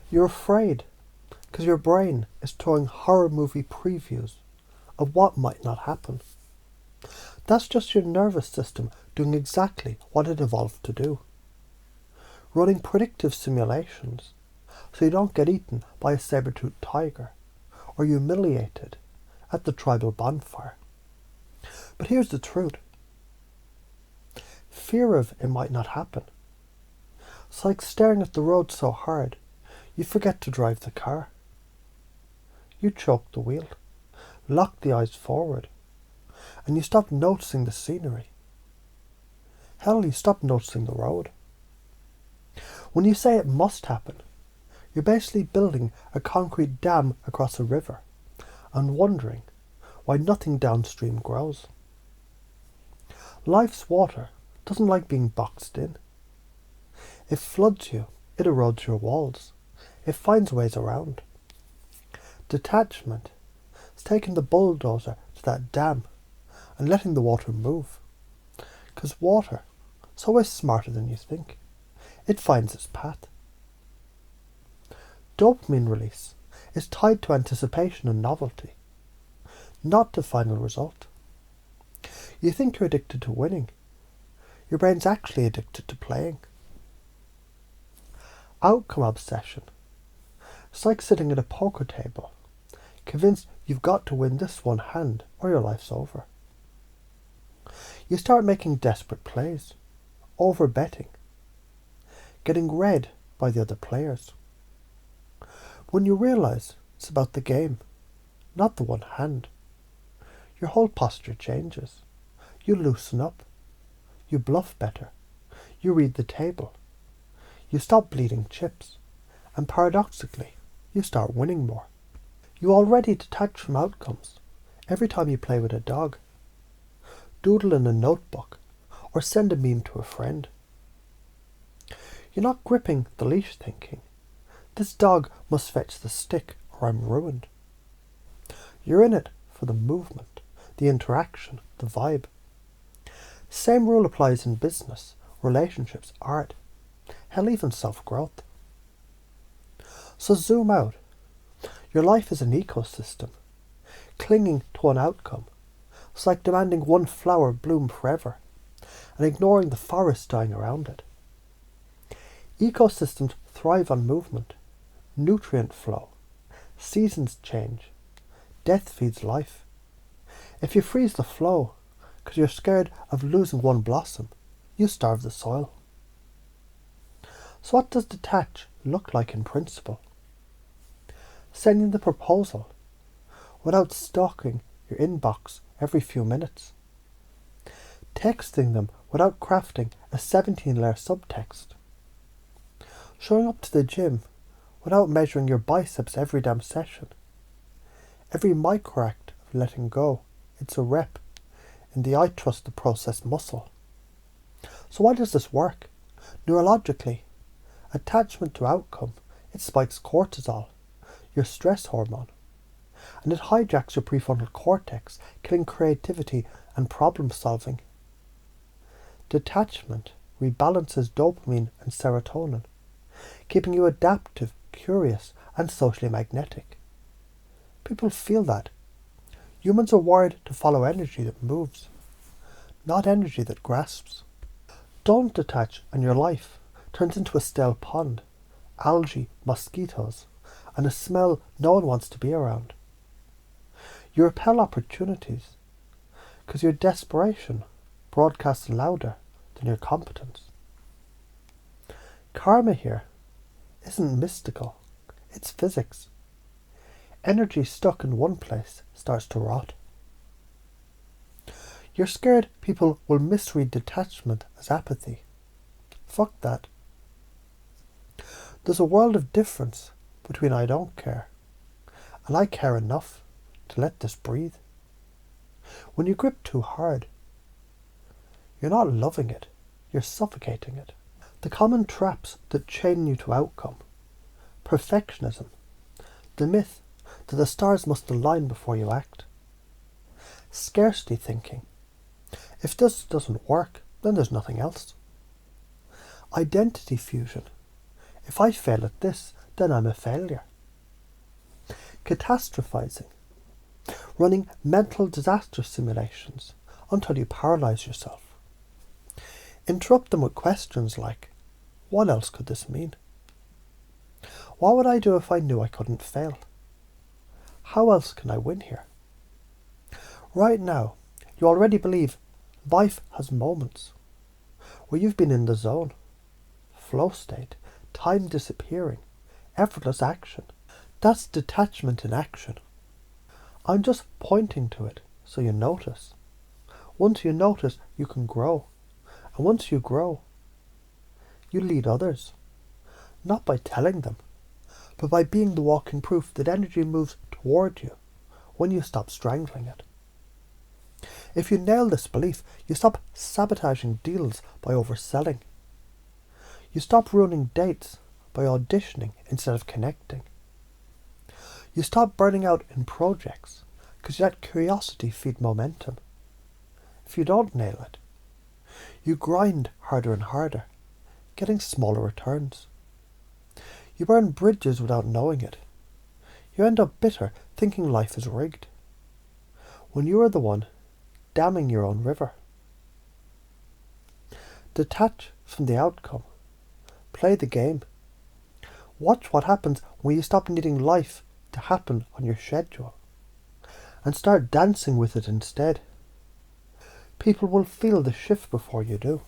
You're afraid because your brain is throwing horror movie previews of what might not happen. That's just your nervous system doing exactly what it evolved to do. Running predictive simulations so you don't get eaten by a saber-toothed tiger or humiliated at the tribal bonfire. But here's the truth. Fear of it might not happen. It's like staring at the road so hard you forget to drive the car. You choke the wheel, lock the eyes forward, and you stop noticing the scenery. Hell, you stop noticing the road. When you say it must happen, you're basically building a concrete dam across a river and wondering why nothing downstream grows. Life's water doesn't like being boxed in. It floods you, it erodes your walls, it finds ways around. Detachment is taking the bulldozer to that dam and letting the water move. Because water is always smarter than you think. It finds its path. Dopamine release is tied to anticipation and novelty, not to final result. You think you're addicted to winning. Your brain's actually addicted to playing. Outcome obsession. It's like sitting at a poker table, convinced you've got to win this one hand or your life's over. You start making desperate plays, over-betting, getting read by the other players. When you realise it's about the game, not the one hand, your whole posture changes. You loosen up. You bluff better. You read the table. You stop bleeding chips. And paradoxically, you start winning more. You already detach from outcomes every time you play with a dog. Doodle in a notebook or send a meme to a friend. You're not gripping the leash thinking, this dog must fetch the stick or I'm ruined. You're in it for the movement, the interaction, the vibe. Same rule applies in business, relationships, art, hell, even self-growth. So zoom out. Your life is an ecosystem. Clinging to one outcome. It's like demanding one flower bloom forever and ignoring the forest dying around it. Ecosystems thrive on movement, nutrient flow, seasons change, death feeds life. If you freeze the flow because you're scared of losing one blossom, you starve the soil. So what does detach look like in principle? Sending the proposal without stalking your inbox every few minutes. Texting them without crafting a 17-layer subtext. Showing up to the gym without measuring your biceps every damn session. Every microact of letting go, it's a rep in the I trust the process muscle. So why does this work? Neurologically, attachment to outcome, it spikes cortisol, your stress hormone, and it hijacks your prefrontal cortex, killing creativity and problem solving. Detachment rebalances dopamine and serotonin, keeping you adaptive, curious, and socially magnetic. People feel that. Humans are wired to follow energy that moves, not energy that grasps. Don't detach and your life turns into a stale pond, algae, mosquitoes, and a smell no one wants to be around. You repel opportunities because your desperation broadcasts louder than your competence. Karma here isn't mystical, it's physics. Energy stuck in one place starts to rot. You're scared people will misread detachment as apathy. Fuck that. There's a world of difference between I don't care and I care enough to let this breathe. When you grip too hard, you're not loving it, you're suffocating it. The common traps that chain you to outcome, perfectionism, the myth that the stars must align before you act, scarcity thinking, if this doesn't work, then there's nothing else. Identity fusion, If I fail at this, then I'm a failure. Catastrophizing. Running mental disaster simulations until you paralyze yourself. Interrupt them with questions like, what else could this mean? What would I do if I knew I couldn't fail? How else can I win here? Right now, you already believe life has moments where you've been in the zone, flow state, time disappearing, effortless action. That's detachment in action. I'm just pointing to it so you notice. Once you notice, you can grow. And once you grow, you lead others. Not by telling them, but by being the walking proof that energy moves toward you when you stop strangling it. If you nail this belief, you stop sabotaging deals by overselling. You stop ruining dates by auditioning instead of connecting. You stop burning out in projects because you let curiosity feed momentum. If you don't nail it, you grind harder and harder, getting smaller returns. You burn bridges without knowing it. You end up bitter, thinking life is rigged, when you are the one damming your own river. Detach from the outcome. Play the game. Watch what happens when you stop needing life to happen on your schedule and start dancing with it instead. People will feel the shift before you do.